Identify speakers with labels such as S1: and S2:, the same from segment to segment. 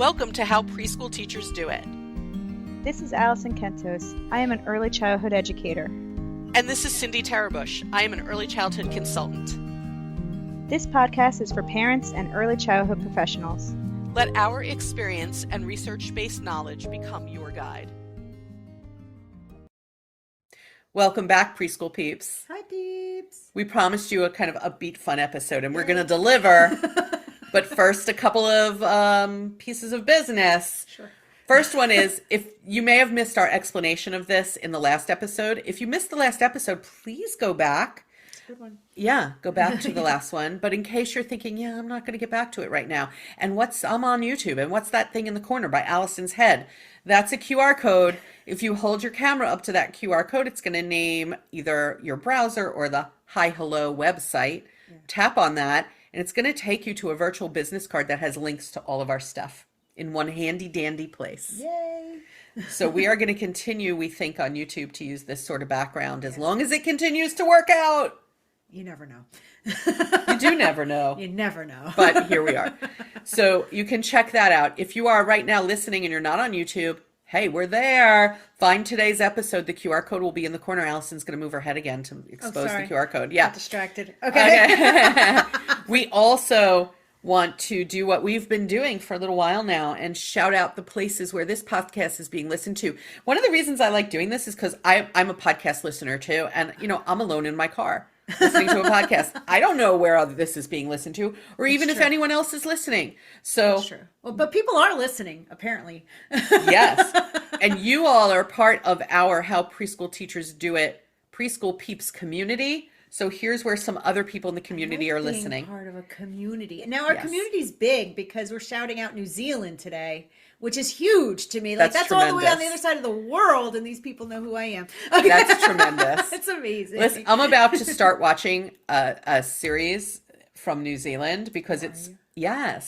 S1: Welcome to How Preschool Teachers Do It.
S2: This is Alison Kentos. I am an early childhood educator.
S1: And this is Cindy Tarabush. I am an early childhood consultant.
S2: This podcast is for parents and early childhood professionals.
S1: Let our experience and research-based knowledge become your guide. Welcome back, preschool peeps.
S3: Hi, peeps.
S1: We promised you a kind of upbeat, fun episode, and we're going to deliver. But first, a couple of pieces of business.
S3: Sure.
S1: First one is, if you may have missed our explanation of this in the last episode. If you missed the last episode, please go back.
S3: It's a good one.
S1: Yeah, go back to the last one. But in case you're thinking, yeah, I'm not going to get back to it right now. And I'm on YouTube. And what's that thing in the corner by Allison's head? That's a QR code. If you hold your camera up to that QR code, it's going to name either your browser or the Hi Hello website. Yeah. Tap on that, and it's going to take you to a virtual business card that has links to all of our stuff in one handy dandy place.
S3: Yay!
S1: So we are going to continue, we think, on YouTube to use this sort of background as long as it continues to work out.
S3: You never know.
S1: You do never know.
S3: You never know.
S1: But here we are. So you can check that out. If you are right now listening and you're not on YouTube, hey, we're there. Find today's episode. The QR code will be in the corner. Allison's going to move her head again to expose the QR code. Yeah.
S3: Got distracted. Okay.
S1: We also want to do what we've been doing for a little while now and shout out the places where this podcast is being listened to. One of the reasons I like doing this is because I'm a podcast listener too. And, I'm alone in my car listening to a podcast. I don't know where this is being listened to or even if anyone else is listening. So
S3: That's true. Well, but people are listening, apparently.
S1: Yes. And you all are part of our How Preschool Teachers Do It preschool peeps community. So here's where some other people in the community are listening.
S3: Part of a community. Now our community's big because we're shouting out New Zealand today, which is huge to me. Like that's all the way on the other side of the world, and these people know who I am. Okay.
S1: That's tremendous.
S3: It's amazing.
S1: Listen, I'm about to start watching a series from New Zealand because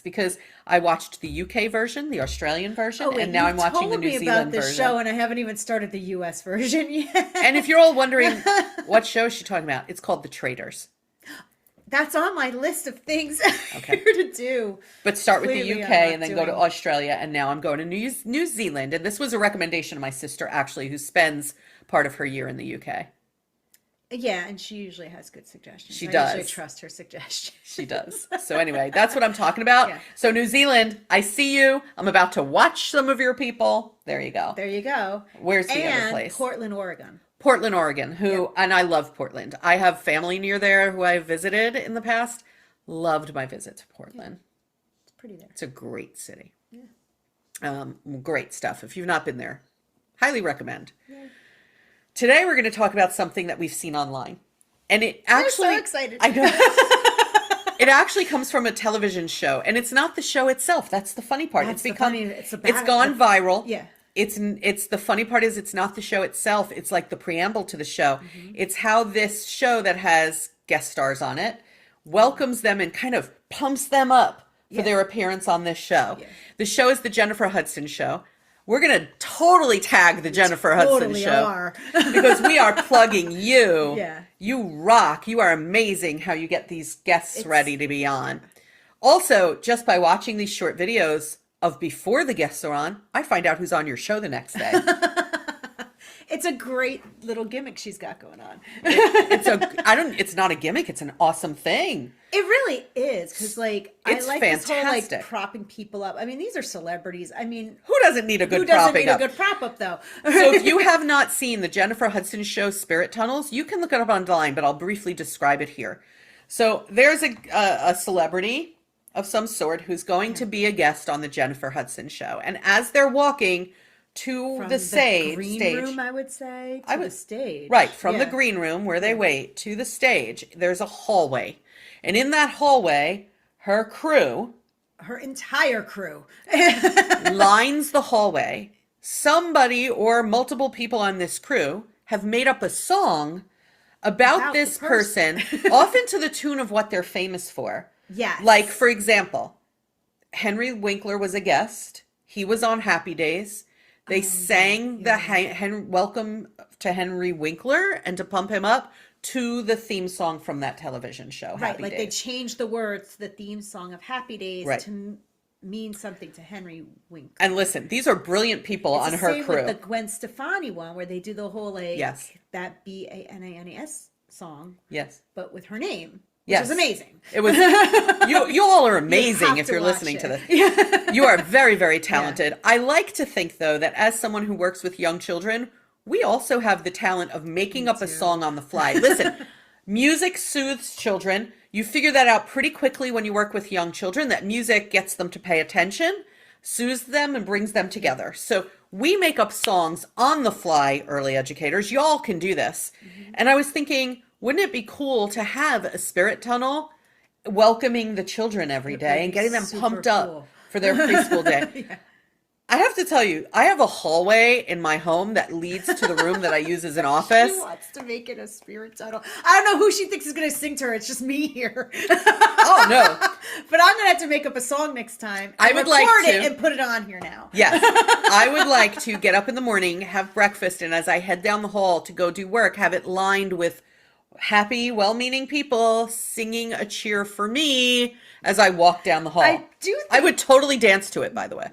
S1: because I watched the UK version, the Australian version, and now I'm watching the New Zealand version.
S3: You told me about this show, and I haven't even started the US version yet.
S1: And if you're all wondering what show is she talking about, it's called The Traitors.
S3: That's on my list of things here to do.
S1: But start with the UK and then go to Australia, and now I'm going to New Zealand. And this was a recommendation of my sister, actually, who spends part of her year in the UK.
S3: Yeah, and she usually has good suggestions.
S1: She does.
S3: I usually trust her suggestions.
S1: She does. So anyway, that's what I'm talking about. Yeah. So New Zealand, I see you. I'm about to watch some of your people. There you go.
S3: There you go.
S1: Where's the other place?
S3: Portland, Oregon.
S1: Portland, Oregon, and I love Portland. I have family near there who I've visited in the past. Loved my visit to Portland.
S3: Yeah. It's pretty there.
S1: It's a great city.
S3: Yeah.
S1: Great stuff. If you've not been there, highly recommend. Yeah. Today we're going to talk about something that we've seen online. And it actually...
S3: I'm so excited.
S1: I know. It actually comes from a television show. And it's not the show itself. That's the funny part. It's gone viral.
S3: Yeah.
S1: It's the funny part is it's not the show itself. It's like the preamble to the show. Mm-hmm. It's how this show that has guest stars on it welcomes them and kind of pumps them up for their appearance on this show. Yeah. The show is the Jennifer Hudson Show. We're going to totally tag the Jennifer Hudson Show because we are plugging you.
S3: Yeah.
S1: You rock. You are amazing how you get these guests ready to be on. Also, just by watching these short videos of before the guests are on, I find out who's on your show the next day.
S3: It's a great little gimmick she's got going on.
S1: It's not a gimmick. It's an awesome thing.
S3: It really is. Cause I like
S1: fantastic.
S3: This whole like propping people up. I mean, these are celebrities. I mean,
S1: who doesn't need a good propping up? Who doesn't need a good
S3: prop up though?
S1: So if you have not seen the Jennifer Hudson Show Spirit Tunnels, you can look it up online, but I'll briefly describe it here. So there's a celebrity of some sort who's going to be a guest on the Jennifer Hudson Show. And as they're walking to the green
S3: room, I would say, to the stage.
S1: Right, from the green room where they wait to the stage, there's a hallway. And in that hallway, her entire crew, lines the hallway. Somebody or multiple people on this crew have made up a song about this person, often to the tune of what they're famous for.
S3: Yes.
S1: Like, for example, Henry Winkler was a guest. He was on Happy Days. They sang the welcome to Henry Winkler and to pump him up to the theme song from that television show.
S3: Right, Happy Days. They changed the words to the theme song of Happy Days to means something to Henry Winkler.
S1: And listen, these are brilliant people on her
S3: same
S1: crew.
S3: With the Gwen Stefani one, where they do the whole that Bananas song.
S1: Yes.
S3: But with her name.
S1: Yes.
S3: Which was amazing.
S1: It was. You all are amazing if you're listening to this. Yeah. You are very, very talented. Yeah. I like to think, though, that as someone who works with young children, we also have the talent of making up a song on the fly. Listen, music soothes children. You figure that out pretty quickly when you work with young children, that music gets them to pay attention, soothes them, and brings them together. So we make up songs on the fly, early educators. Y'all can do this. Mm-hmm. And I was thinking, wouldn't it be cool to have a spirit tunnel welcoming the children every day and getting them pumped up for their preschool day? Yeah. I have to tell you, I have a hallway in my home that leads to the room that I use as an office.
S3: She wants to make it a spirit tunnel. I don't know who she thinks is going to sing to her. It's just me here.
S1: Oh, no.
S3: But I'm going to have to make up a song next time.
S1: I would like to.
S3: Record it and put it on here now.
S1: Yes. I would like to get up in the morning, have breakfast, and as I head down the hall to go do work, have it lined with happy, well-meaning people singing a cheer for me as I walk down the hall. I would totally dance to it, by the way.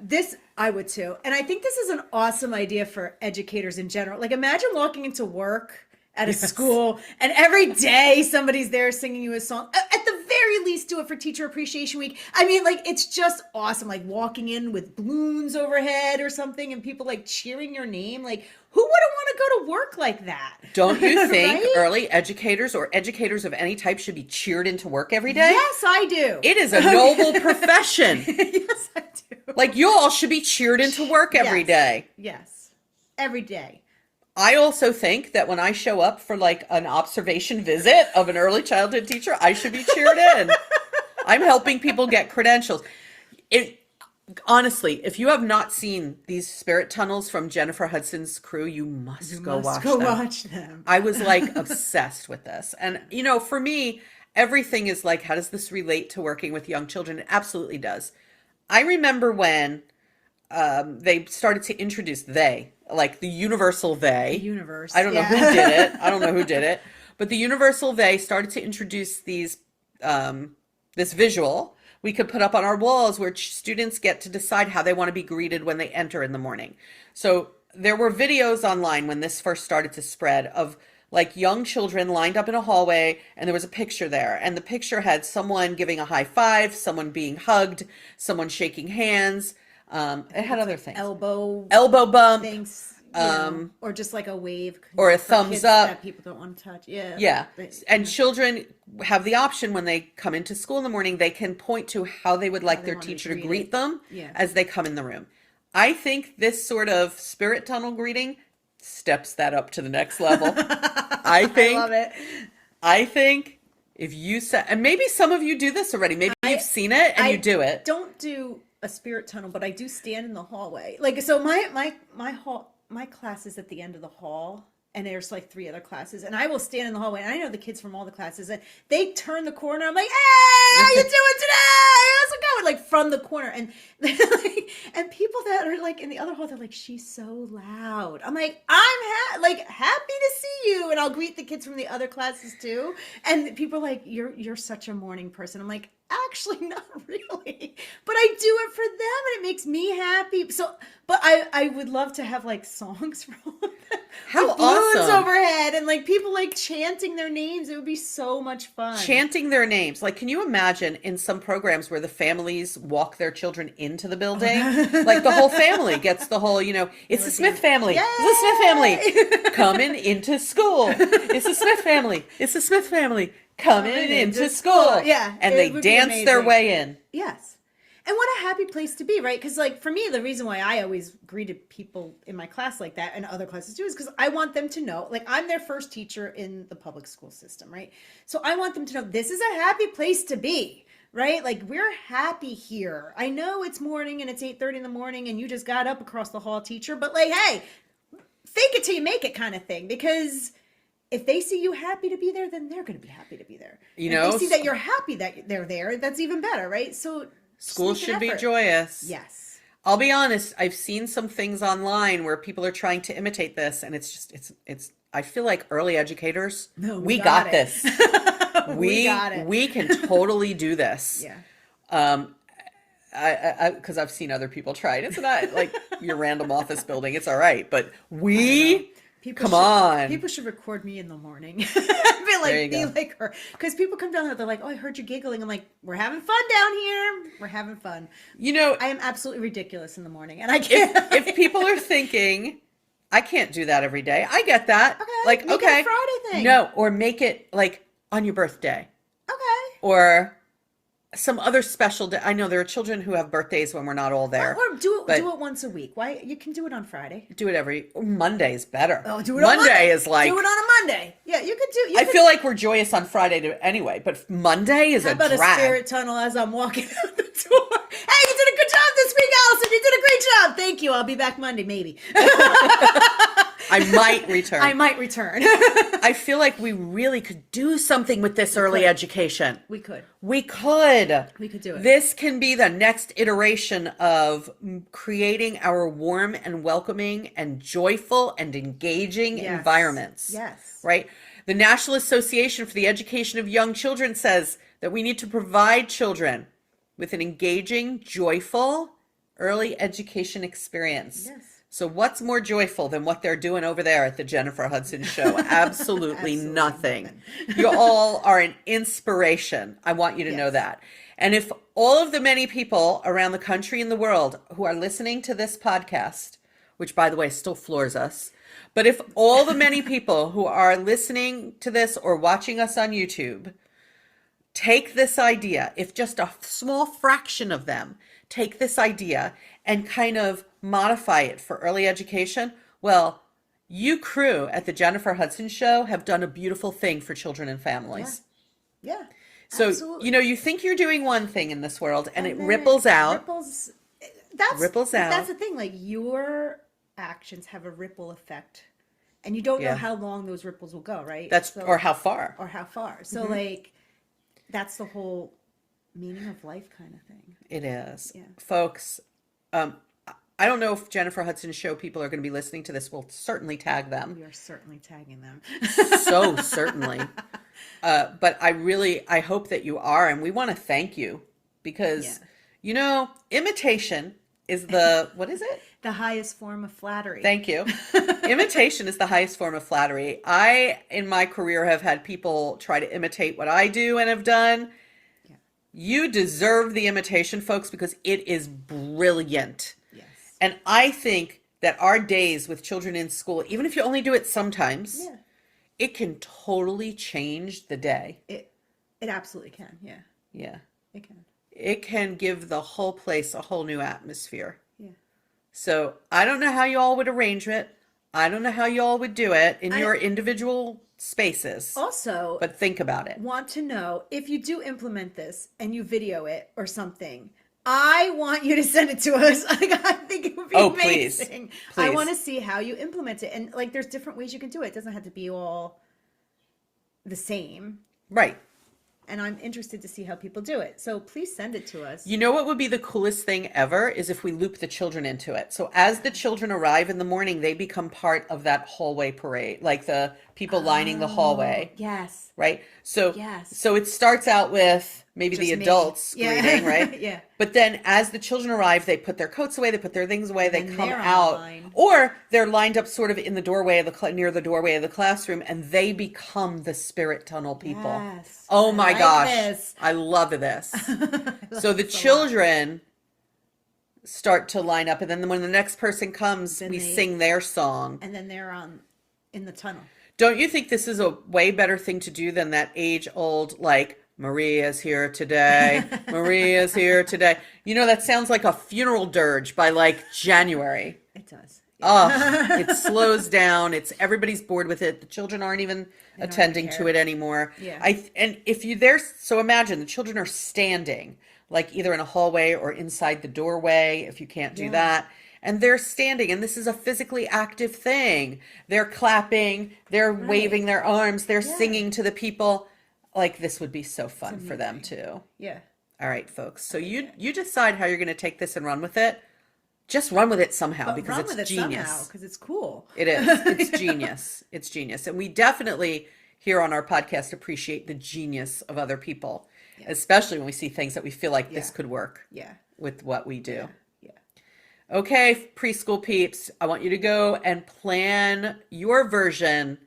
S3: I would too. And I think this is an awesome idea for educators in general. Like, imagine walking into work at a school and every day somebody's there singing you a song. At the very least, do it for Teacher Appreciation Week. I mean, like, it's just awesome. Like walking in with balloons overhead or something and people like cheering your name. Like, who wouldn't want to go to work like that?
S1: Don't you think
S3: right?
S1: early educators or educators of any type should be cheered into work every day?
S3: Yes, I do.
S1: It is a noble profession.
S3: Yes, I do.
S1: Like, you all should be cheered into work every day.
S3: Yes, every day.
S1: I also think that when I show up for like an observation visit of an early childhood teacher, I should be cheered in. I'm helping people get credentials. Honestly, if you have not seen these spirit tunnels from Jennifer Hudson's crew, you must go watch them. I was like obsessed with this. And, you know, for me, everything is like, how does this relate to working with young children? It absolutely does. I remember when they started to introduce like the universal they.
S3: The universe.
S1: I don't know who did it. I don't know who did it. But the universal they started to introduce these this visual we could put up on our walls where students get to decide how they want to be greeted when they enter in the morning. So there were videos online when this first started to spread of like young children lined up in a hallway, and there was a picture there, and the picture had someone giving a high five, someone being hugged, someone shaking hands. It had other things. Elbow bump.
S3: Things. Or just like a wave.
S1: Or a thumbs up.
S3: That people don't want to touch. Yeah.
S1: Yeah. And children have the option when they come into school in the morning, they can point to how they would like their teacher to greet them as they come in the room. I think this sort of spirit tunnel greeting steps that up to the next level. I love it. I think if you said, and maybe some of you do this already, maybe you've seen it and you do it.
S3: Don't do a spirit tunnel, but I do stand in the hallway. Like, so my class is at the end of the hall, and there's like 3 other classes, and I will stand in the hallway, and I know the kids from all the classes, and they turn the corner. I'm like, hey, how you doing today? How's it going? Like from the corner, and and people that are like in the other hall, they're like, she's so loud. I'm like, I'm happy to see you, and I'll greet the kids from the other classes too. And people are like, you're such a morning person. I'm like, actually, not really, but I do it for them, and it makes me happy. So, but I would love to have like songs for all of them.
S1: How
S3: like
S1: awesome!
S3: Balloons overhead and like people like chanting their names. It would be so much fun.
S1: Chanting their names. Like, can you imagine in some programs where the families walk their children into the building? Like the whole family gets the whole, it's the Smith family. Yay! It's the Smith family coming into school. It's the Smith family. It's the Smith family coming into school.
S3: Yeah.
S1: And they dance their way in.
S3: Yes. And what a happy place to be, right? Because, like, for me, the reason why I always greeted people in my class like that, and other classes too, is because I want them to know, like, I'm their first teacher in the public school system, right? So I want them to know this is a happy place to be, right? Like, we're happy here. I know it's morning and it's 8:30 in the morning and you just got up across the hall, teacher, but, like, hey, fake it till you make it kind of thing. Because if they see you happy to be there, then they're going to be happy to be there. If they see that you're happy that they're there, that's even better, right? So
S1: school should be joyous.
S3: Yes.
S1: I'll be honest, I've seen some things online where people are trying to imitate this, and it's I feel like early educators, we got this. We got it. We can totally do this.
S3: Yeah.
S1: because I've seen other people try it. It's not like your random office building. It's all right, but we come on.
S3: People should record me in the morning.
S1: There you
S3: Be
S1: go.
S3: like her, because people come down there. They're like, "Oh, I heard you giggling." I'm like, "We're having fun down here. We're having fun."
S1: You know,
S3: I am absolutely ridiculous in the morning, and I can't.
S1: if people are thinking, I can't do that every day, I get that.
S3: Okay,
S1: Like,
S3: make it
S1: okay,
S3: a Friday thing.
S1: no, or make it like on your birthday,
S3: Okay.
S1: or some other special day. I know there are children who have birthdays when we're not all there.
S3: Or do
S1: but
S3: it once a week. Why you can do it on Friday?
S1: do it every Monday's better.
S3: Oh, do it on
S1: Monday is like,
S3: do it on a Monday. Yeah, you could do.
S1: I feel like we're joyous on Friday anyway, but Monday is
S3: How
S1: a
S3: about a
S1: drag.
S3: spirit tunnel as I'm walking out the door? Hey, you did a good job this week, Allison. You did a great job. Thank you. I'll be back Monday, maybe.
S1: I might return.
S3: I might return.
S1: I feel like we really could do something with this early education.
S3: We could.
S1: We could.
S3: We could do it.
S1: This can be the next iteration of creating our warm and welcoming and joyful and engaging
S3: Yes.
S1: environments.
S3: Yes.
S1: Right? The National Association for the Education of Young Children says that we need to provide children with an engaging, joyful early education experience.
S3: Yes.
S1: So what's more joyful than what they're doing over there at the Jennifer Hudson Show? Absolutely nothing. You all are an inspiration. I want you to know that. And if all of the many people around the country and the world who are listening to this podcast, which by the way still floors us, but if all the many people who are listening to this or watching us on YouTube take this idea, if just a small fraction of them take this idea and kind of modify it for early education, well, you crew at the Jennifer Hudson Show have done a beautiful thing for children and families.
S3: Yeah.
S1: So,
S3: absolutely.
S1: you know, you think you're doing one thing in this world and it
S3: then
S1: ripples out.
S3: Ripples
S1: out.
S3: That's the thing. Like, your actions have a ripple effect, and you don't know
S1: Yeah.
S3: how long those ripples will go, right?
S1: Or how far.
S3: Or how far. So, like, that's the whole meaning of life kind of thing.
S1: It is.
S3: Yeah.
S1: Folks, I don't know if Jennifer Hudson Show people are going to be listening to this. We'll certainly tag them.
S3: We are certainly tagging them.
S1: So certainly. But I hope that you are. And we want to thank you because, you know, imitation is what is it?
S3: The highest form of flattery.
S1: Thank you. Imitation is the highest form of flattery. I, in my career, have had people try to imitate what I do and have done. Yeah. You deserve the imitation, folks, because it is brilliant. Yes. And I think that our days with children in school, even if you only do it sometimes, it can totally change the day.
S3: It absolutely can. Yeah.
S1: Yeah.
S3: It can.
S1: It can give the whole place a whole new atmosphere.
S3: Yeah.
S1: So I don't know how you all would arrange it. I don't know how you all would do it in your individual spaces.
S3: Also,
S1: but think about it.
S3: Want to know if you do implement this and you video it or something. I want you to send it to us. Like, I think it would be amazing.
S1: Please.
S3: I want to see how you implement it. And like, there's different ways you can do it. It doesn't have to be all the same.
S1: Right.
S3: And I'm interested to see how people do it. So please send it to us.
S1: You know what would be the coolest thing ever is if we loop the children into it. So as the children arrive in the morning, they become part of that hallway parade, like the people lining the hallway.
S3: Yes.
S1: Right? So,
S3: Yes.
S1: so it starts out with maybe
S3: Just
S1: the
S3: me.
S1: adults greeting, right?
S3: Yeah.
S1: But then as the children arrive, they put their coats away, they put their things away, they
S3: then
S1: come
S3: they're
S1: out.
S3: online.
S1: Or they're lined up sort of in the doorway of near the doorway of the classroom, and they become the spirit tunnel people.
S3: Yes.
S1: Oh
S3: I
S1: my
S3: like
S1: gosh.
S3: this.
S1: I love this. So the
S3: this a lot.
S1: children start to line up, and then when the next person comes,
S3: Then
S1: we
S3: they-
S1: sing their song.
S3: And then they're in the tunnel.
S1: Don't you think this is a way better thing to do than that age-old, like, Maria's here today, Maria's here today? You know, that sounds like a funeral dirge by, like, January.
S3: It does.
S1: Oh, it slows down. Everybody's bored with it. The children aren't even attending to it anymore.
S3: Yeah.
S1: And if you so imagine the children are standing, like either in a hallway or inside the doorway, if you can't do that. And they're standing, and this is a physically active thing. They're clapping, they're waving their arms, they're singing to the people. Like, this would be so fun for them too.
S3: Yeah.
S1: All right, folks. So you decide how you're going to take this and run with it. Just run with it somehow, because
S3: Run
S1: it's
S3: with it
S1: genius.
S3: somehow, because it's cool.
S1: It is. It's genius. It's genius. And we definitely here on our podcast appreciate the genius of other people, especially when we see things that we feel like this could work.
S3: Yeah.
S1: with what we do.
S3: Yeah.
S1: Okay, preschool peeps, I want you to go and plan your version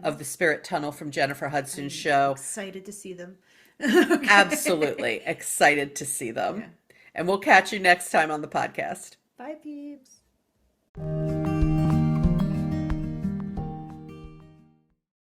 S1: of the spirit tunnel from Jennifer Hudson's show.
S3: Excited to see them.
S1: Absolutely excited to see them.
S3: Yeah.
S1: And we'll catch you next time on the podcast.
S3: Bye, peeps.